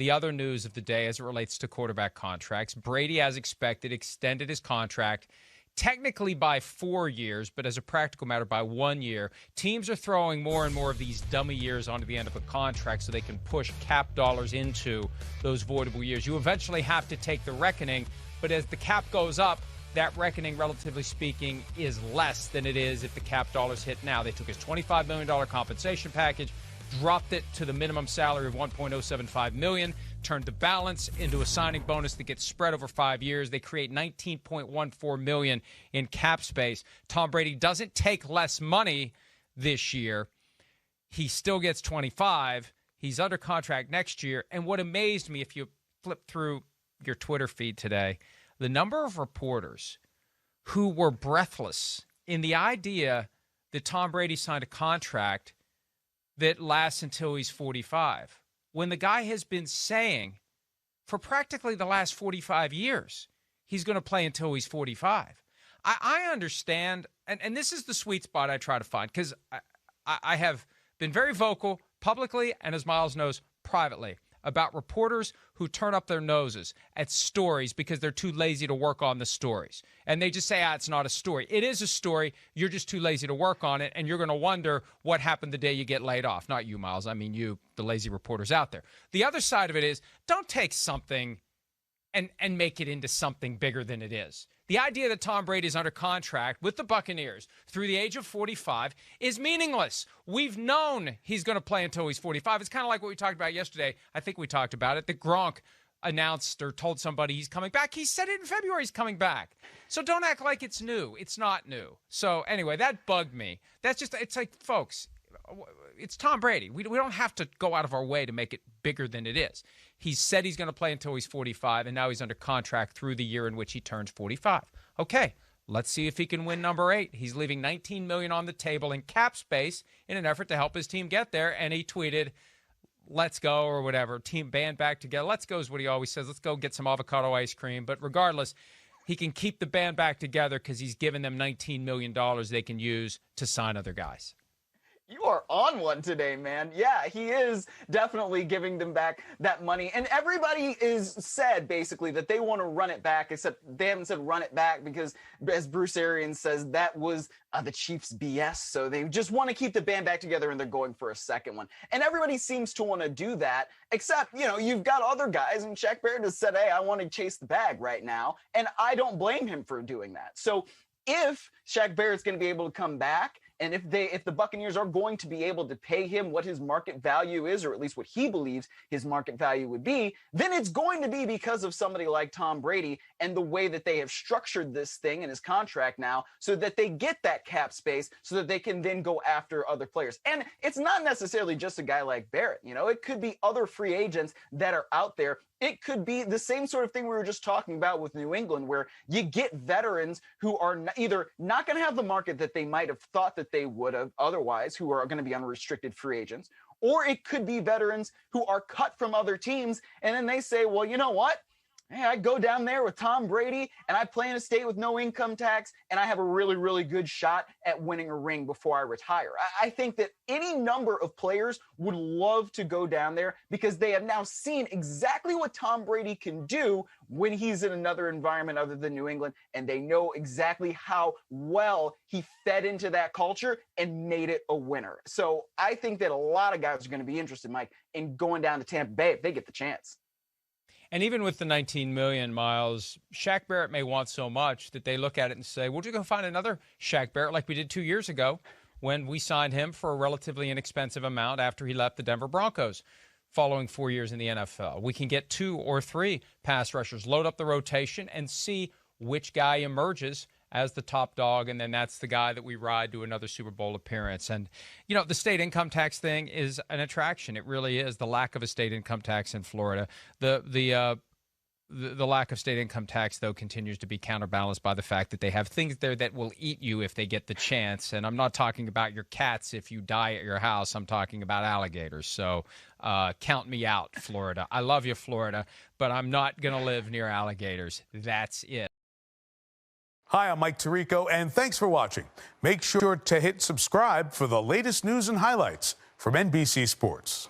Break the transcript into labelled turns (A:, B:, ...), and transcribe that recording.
A: the other news of the day as it relates to quarterback contracts. Brady, as expected, extended his contract technically by 4 years, but as a practical matter, by 1 year. Teams are throwing more and more of these dummy years onto the end of a contract so they can push cap dollars into those voidable years. You eventually have to take the reckoning, but as the cap goes up, that reckoning, relatively speaking, is less than it is if the cap dollars hit now. They took his $25 million compensation package, dropped it to the minimum salary of $1.075 million, turned the balance into a signing bonus that gets spread over 5 years. They create $19.14 million in cap space. Tom Brady doesn't take less money this year. He still gets 25. He's under contract next year. And what amazed me, if you flip through your Twitter feed today, the number of reporters who were breathless in the idea that Tom Brady signed a contract that lasts until he's 45, when the guy has been saying for practically the last 45 years he's going to play until he's 45. I understand, and this is the sweet spot I try to find, because I have been very vocal publicly and, as Myles knows, privately, about reporters who turn up their noses at stories because they're too lazy to work on the stories. And they just say, it's not a story. It is a story. You're just too lazy to work on it, and you're going to wonder what happened the day you get laid off. Not you, Myles. I mean you, the lazy reporters out there. The other side of it is, don't take something and make it into something bigger than it is. The idea that Tom Brady is under contract with the Buccaneers through the age of 45 is meaningless. We've known he's going to play until he's 45. It's kind of like what we talked about yesterday. I think we talked about it. That Gronk announced or told somebody he's coming back. He said it in February he's coming back. So don't act like it's new. It's not new. So anyway, that bugged me. That's just, it's like, folks, it's Tom Brady. We don't have to go out of our way to make it bigger than it is. He said he's going to play until he's 45, and now he's under contract through the year in which he turns 45. Okay, let's see if he can win number 8. He's leaving $19 million on the table in cap space in an effort to help his team get there, and he tweeted, let's go, or whatever. Team band back together. Let's go is what he always says. Let's go get some avocado ice cream. But regardless, he can keep the band back together because he's given them $19 million they can use to sign other guys.
B: You are on one today, man. Yeah, he is definitely giving them back that money. And everybody is said, basically, that they want to run it back, except they haven't said run it back because, as Bruce Arians says, that was the Chiefs' BS. So they just want to keep the band back together, and they're going for a second one. And everybody seems to want to do that, except, you've got other guys, and Shaq Barrett has said, hey, I want to chase the bag right now. And I don't blame him for doing that. So if Shaq Barrett's going to be able to come back, and if the Buccaneers are going to be able to pay him what his market value is, or at least what he believes his market value would be, then it's going to be because of somebody like Tom Brady and the way that they have structured this thing in his contract now so that they get that cap space so that they can then go after other players. And it's not necessarily just a guy like Barrett. It could be other free agents that are out there. It could be the same sort of thing we were just talking about with New England, where you get veterans who are either not going to have the market that they might have thought that they would have otherwise, who are going to be unrestricted free agents, or it could be veterans who are cut from other teams, and then they say, well, you know what? Hey, I go down there with Tom Brady, and I play in a state with no income tax, and I have a really, really good shot at winning a ring before I retire. I think that any number of players would love to go down there because they have now seen exactly what Tom Brady can do when he's in another environment other than New England, and they know exactly how well he fed into that culture and made it a winner. So I think that a lot of guys are going to be interested, Mike, in going down to Tampa Bay if they get the chance.
A: And even with the $19 million, Myles, Shaq Barrett may want so much that they look at it and say, we'll just go find another Shaq Barrett like we did 2 years ago when we signed him for a relatively inexpensive amount after he left the Denver Broncos following 4 years in the NFL. We can get 2 or 3 pass rushers, load up the rotation, and see which guy emerges as the top dog, and then that's the guy that we ride to another Super Bowl appearance. And, the state income tax thing is an attraction. It really is. The lack of a state income tax in Florida. The lack of state income tax, though, continues to be counterbalanced by the fact that they have things there that will eat you if they get the chance. And I'm not talking about your cats if you die at your house. I'm talking about alligators. So count me out, Florida. I love you, Florida, but I'm not going to live near alligators. That's it.
C: Hi, I'm Mike Tirico, and thanks for watching. Make sure to hit subscribe for the latest news and highlights from NBC Sports.